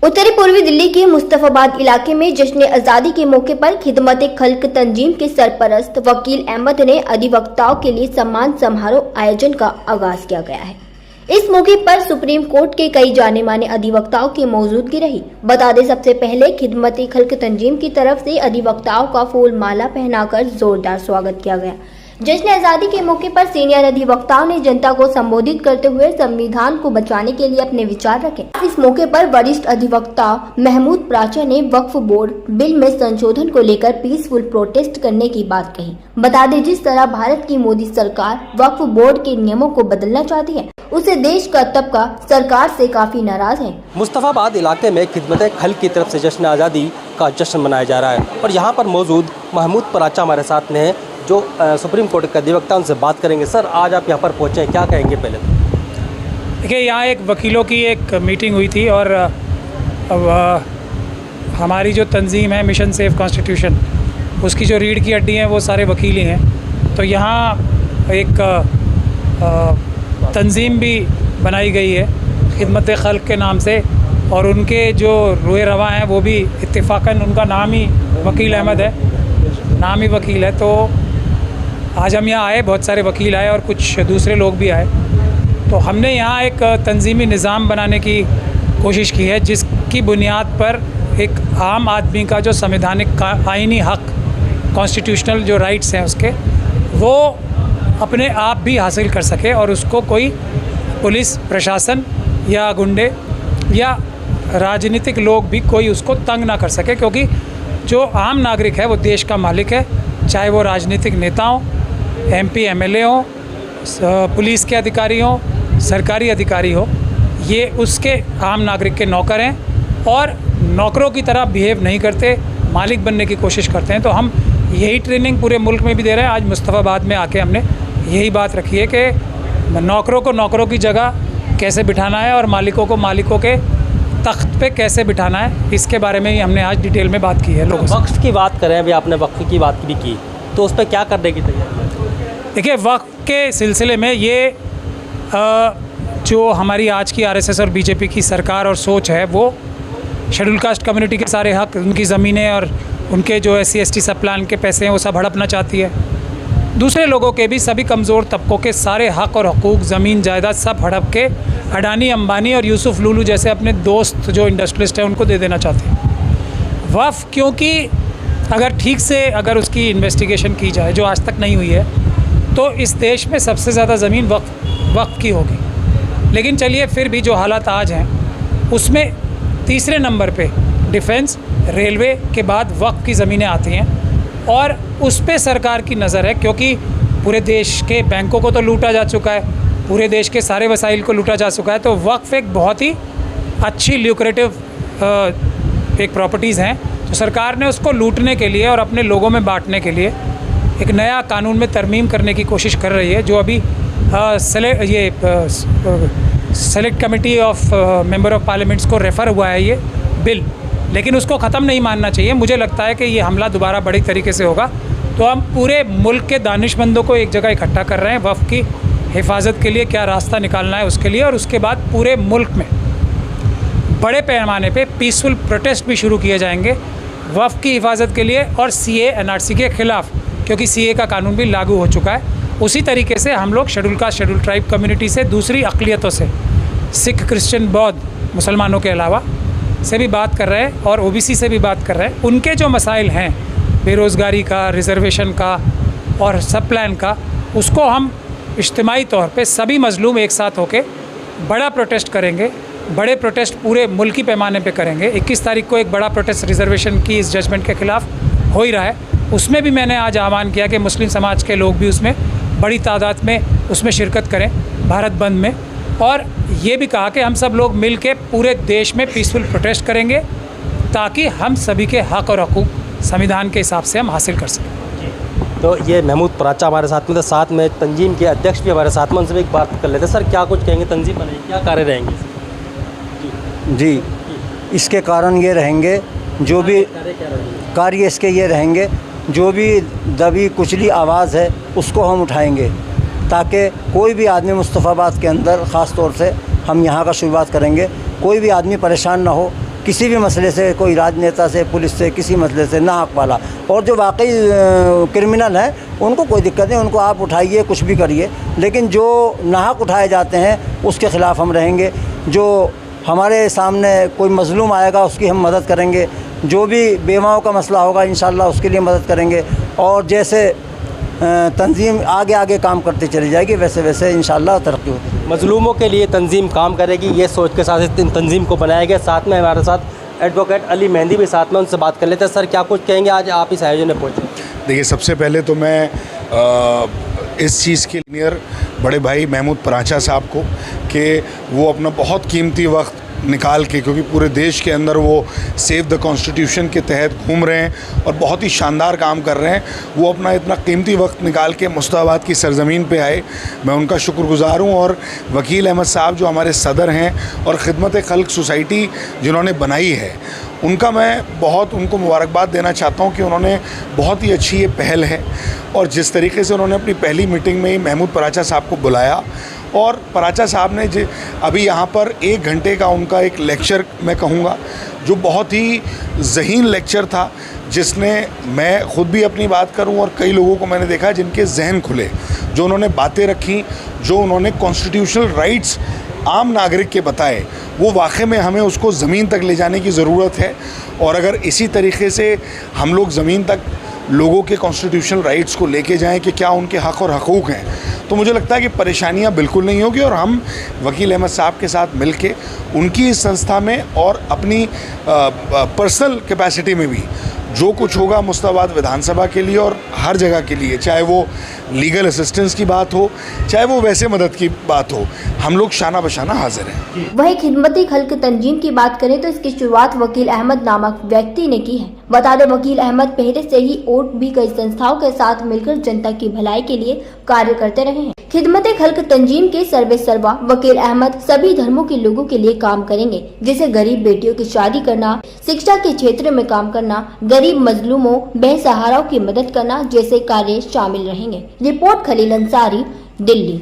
उत्तरी पूर्वी दिल्ली के मुस्तफाबाद इलाके में जश्न आज़ादी के मौके पर खिदमत खल्क तंजीम के सरपरस्त वकील अहमद ने अधिवक्ताओं के लिए सम्मान समारोह आयोजन का आगाज किया गया है। इस मौके पर सुप्रीम कोर्ट के कई जाने माने अधिवक्ताओं की मौजूदगी रही। बता दें, सबसे पहले खिदमत खल्क तंजीम की तरफ से अधिवक्ताओं का फूल माला पहनाकर जोरदार स्वागत किया गया। जश्न आज़ादी के मौके पर सीनियर अधिवक्ताओं ने जनता को संबोधित करते हुए संविधान को बचाने के लिए अपने विचार रखे। इस मौके पर वरिष्ठ अधिवक्ता महमूद प्राचा ने वक्फ बोर्ड बिल में संशोधन को लेकर पीसफुल प्रोटेस्ट करने की बात कही। बता दें, जिस तरह भारत की मोदी सरकार वक्फ बोर्ड के नियमों को बदलना चाहती है, उससे देश का तबका सरकार से काफी नाराज है। मुस्तफाबाद इलाके में खिदमत खल्क की तरफ से जश्न आज़ादी का जश्न मनाया जा रहा है और यहाँ पर मौजूद महमूद प्राचा हमारे साथ में है जो सुप्रीम कोर्ट के अधिवक्ता, उनसे बात करेंगे। सर, आज आप यहाँ पर पहुँचे हैं, क्या कहेंगे? पहले देखिए, यहाँ एक वकीलों की एक मीटिंग हुई थी और हमारी जो तंजीम है मिशन सेफ कॉन्स्टिट्यूशन, उसकी जो रीढ़ की हड्डी हैं वो सारे वकील ही हैं। तो यहाँ एक तंजीम भी बनाई गई है खिदमत खल्क के नाम से और उनके जो रोए रवा हैं वो भी इत्तेफाकन उनका नाम ही वकील अहमद है, नाम ही वकील है। तो आज हम यहाँ आए, बहुत सारे वकील आए और कुछ दूसरे लोग भी आए। तो हमने यहाँ एक तंजीमी निज़ाम बनाने की कोशिश की है जिसकी बुनियाद पर एक आम आदमी का जो संवैधानिक आइनी हक, कॉन्स्टिट्यूशनल जो राइट्स हैं उसके, वो अपने आप भी हासिल कर सके और उसको कोई पुलिस प्रशासन या गुंडे या राजनीतिक लोग भी कोई उसको तंग ना कर सके, क्योंकि जो आम नागरिक है वो देश का मालिक है, चाहे वो राजनीतिक नेता हों, MP MLA हों, पुलिस के अधिकारी हों, सरकारी अधिकारी हो, ये उसके आम नागरिक के नौकर हैं और नौकरों की तरह बिहेव नहीं करते, मालिक बनने की कोशिश करते हैं। तो हम यही ट्रेनिंग पूरे मुल्क में भी दे रहे हैं। आज मुस्तफाबाद में आके हमने यही बात रखी है कि नौकरों को नौकरों की जगह कैसे बिठाना है और मालिकों को मालिकों के तख्त पे कैसे बिठाना है, इसके बारे में ही हमने आज डिटेल में बात की है लोगों से। वक्फ की बात करें, अभी आपने वक्फ की बात भी की, तो उस पर क्या करने की तैयारी? देखिए, वक्फ के सिलसिले में ये जो हमारी आज की RSS और BJP की सरकार और सोच है, वो शेड्यूल कास्ट कम्युनिटी के सारे हक, उनकी ज़मीनें और उनके जो SC ST सब प्लान के पैसे हैं वो सब हड़पना चाहती है। दूसरे लोगों के भी, सभी कमज़ोर तबकों के सारे हक और हकूक़, ज़मीन जायदाद सब हड़प के अडानी, अंबानी और यूसुफ लूलू जैसे अपने दोस्त जो इंडस्ट्रियलिस्ट हैं उनको दे देना चाहते हैं। वक्फ, क्योंकि अगर ठीक से अगर उसकी इन्वेस्टिगेशन की जाए, जो आज तक नहीं हुई है, तो इस देश में सबसे ज़्यादा ज़मीन वक्फ की होगी। लेकिन चलिए, फिर भी जो हालात आज हैं उसमें तीसरे नंबर पे डिफेंस, रेलवे के बाद वक्फ की ज़मीनें आती हैं और उस पे सरकार की नज़र है, क्योंकि पूरे देश के बैंकों को तो लूटा जा चुका है, पूरे देश के सारे वसाइल को लूटा जा चुका है। तो वक्फ एक बहुत ही अच्छी ल्यूक्रेटिव एक प्रॉपर्टीज़ हैं, तो सरकार ने उसको लूटने के लिए और अपने लोगों में बांटने के लिए एक नया कानून में तरमीम करने की कोशिश कर रही है, जो अभी select committee of member of parliaments को रेफ़र हुआ है ये बिल। लेकिन उसको ख़त्म नहीं मानना चाहिए। मुझे लगता है कि ये हमला दोबारा बड़ी तरीके से होगा। तो हम पूरे मुल्क के दानिशमंदों को एक जगह इकट्ठा कर रहे हैं वक्फ की हिफाजत के लिए, क्या रास्ता निकालना है उसके लिए, और उसके बाद पूरे मुल्क में बड़े पैमाने पे पीसफुल प्रोटेस्ट भी शुरू किए जाएंगे वक्फ की हिफाजत के लिए और CA NRC के ख़िलाफ़, क्योंकि CA का कानून भी लागू हो चुका है। उसी तरीके से हम लोग schedule caste, schedule tribe community से, दूसरी अक़लियतों से, सिख, क्रिश्चियन, बौद्ध, मुसलमानों के अलावा से भी बात कर रहे हैं और OBC से भी बात कर रहे हैं। उनके जो मसाइल हैं, बेरोज़गारी का, रिज़र्वेशन का और सब प्लान का, उसको हम इज्तिमाई तौर पे सभी मज़लूम एक साथ होके बड़ा प्रोटेस्ट करेंगे। बड़े प्रोटेस्ट पूरे मुल्की पैमाने पे करेंगे। 21 तारीख को एक बड़ा प्रोटेस्ट रिज़र्वेशन की इस जजमेंट के ख़िलाफ़ हो ही रहा है। उसमें भी मैंने आज आह्वान किया कि मुस्लिम समाज के लोग भी उसमें बड़ी तादाद में उसमें शिरकत करें भारत बंद में, और ये भी कहा कि हम सब लोग मिल के पूरे देश में पीसफुल प्रोटेस्ट करेंगे ताकि हम सभी के हक़ और हकूक़ संविधान के हिसाब से हम हासिल कर सकें। तो ये महमूद प्राचा हमारे साथ में, तो साथ में तंजीम के अध्यक्ष भी हमारे साथ में, उनसे भी एक बात कर लेते हैं। सर, क्या कुछ कहेंगे? तंजीम बनाइए, क्या कार्य रहेंगे? जी, इसके कारण ये रहेंगे, जो भी कार्य इसके ये रहेंगे, जो भी दबी कुचली आवाज़ है उसको हम उठाएंगे, ताकि कोई भी आदमी मुस्तफाबाद के अंदर ख़ास तौर से हम यहाँ का शुरुआत करेंगे, कोई भी आदमी परेशान ना हो, किसी भी मसले से, कोई राजनेता से, पुलिस से, किसी मसले से ना हक वाला। और जो वाकई क्रिमिनल है उनको कोई दिक्कत नहीं, उनको आप उठाइए, कुछ भी करिए, लेकिन जो नाहक उठाए जाते हैं उसके ख़िलाफ़ हम रहेंगे। जो हमारे सामने कोई मज़लूम आएगा उसकी हम मदद करेंगे, जो भी बेवाओं का मसला होगा इंशाल्लाह उसके लिए मदद करेंगे। और जैसे तंजीम आगे आगे काम करती चली जाएगी वैसे वैसे इंशाल्लाह तरक्की होती। मजलूमों के लिए तंजीम काम करेगी, ये सोच के साथ इस तंजीम को बनाया गया। साथ में हमारे साथ एडवोकेट अली मेहंदी भी साथ में, उनसे बात कर लेते हैं। सर, क्या कुछ कहेंगे, आज आप इस आयोजन में पहुँचे? देखिए, सबसे पहले तो मैं इस चीज़ के लिए बड़े भाई महमूद पराचा साहब को कि वो अपना बहुत कीमती वक्त निकाल के, क्योंकि पूरे देश के अंदर वो सेव द कॉन्स्टिट्यूशन के तहत घूम रहे हैं और बहुत ही शानदार काम कर रहे हैं, वो अपना इतना कीमती वक्त निकाल के मुस्ताबाद की सरज़मीन पे आए, मैं उनका शुक्रगुज़ार हूँ। और वकील अहमद साहब जो हमारे सदर हैं और ख़िदमत खल्क़ सोसाइटी जिन्होंने बनाई है, उनका मैं बहुत उनको मुबारकबाद देना चाहता हूँ कि उन्होंने बहुत ही अच्छी ये पहल है। और जिस तरीके से उन्होंने अपनी पहली मीटिंग में ही महमूद पराचा साहब को बुलाया, और पराचा साहब ने अभी यहाँ पर 1 घंटे का उनका एक लेक्चर मैं कहूँगा जो बहुत ही ज़हीन लेक्चर था, जिसने, मैं ख़ुद भी अपनी बात करूँ और कई लोगों को मैंने देखा जिनके जहन खुले, जो उन्होंने बातें रखी, जो उन्होंने कॉन्स्टिट्यूशनल राइट्स आम नागरिक के बताए, वो वाकई में हमें उसको ज़मीन तक ले जाने की ज़रूरत है। और अगर इसी तरीके से हम लोग ज़मीन तक लोगों के कॉन्स्टिट्यूशनल राइट्स को लेके जाएं कि क्या उनके हक़ और हकूक़ हैं, तो मुझे लगता है कि परेशानियां बिल्कुल नहीं होगी। और हम वकील अहमद साहब के साथ मिलके उनकी इस संस्था में और अपनी पर्सनल कैपेसिटी में भी जो कुछ होगा मुस्ताबाद विधानसभा के लिए और हर जगह के लिए, चाहे वो लीगल असिस्टेंस की बात हो, चाहे वो वैसे मदद की बात हो, हम लोग शाना बशाना हाजिर हैं। वही खिदमती खल्क तंजीम की बात करें तो इसकी शुरुआत वकील अहमद नामक व्यक्ति ने की है। बता दें, वकील अहमद पहले से ही और भी कई संस्थाओं के साथ मिलकर जनता की भलाई के लिए कार्य करते रहे हैं। खिदमती खल्क तंजीम के सर्वे सर्वा वकील अहमद सभी धर्मों के लोगों के लिए काम करेंगे, जैसे गरीब बेटियों की शादी करना, शिक्षा के क्षेत्र में काम करना, गरीब मजलूमों बेसहाराओं की मदद करना जैसे कार्य शामिल रहेंगे। रिपोर्ट खलील अंसारी, दिल्ली।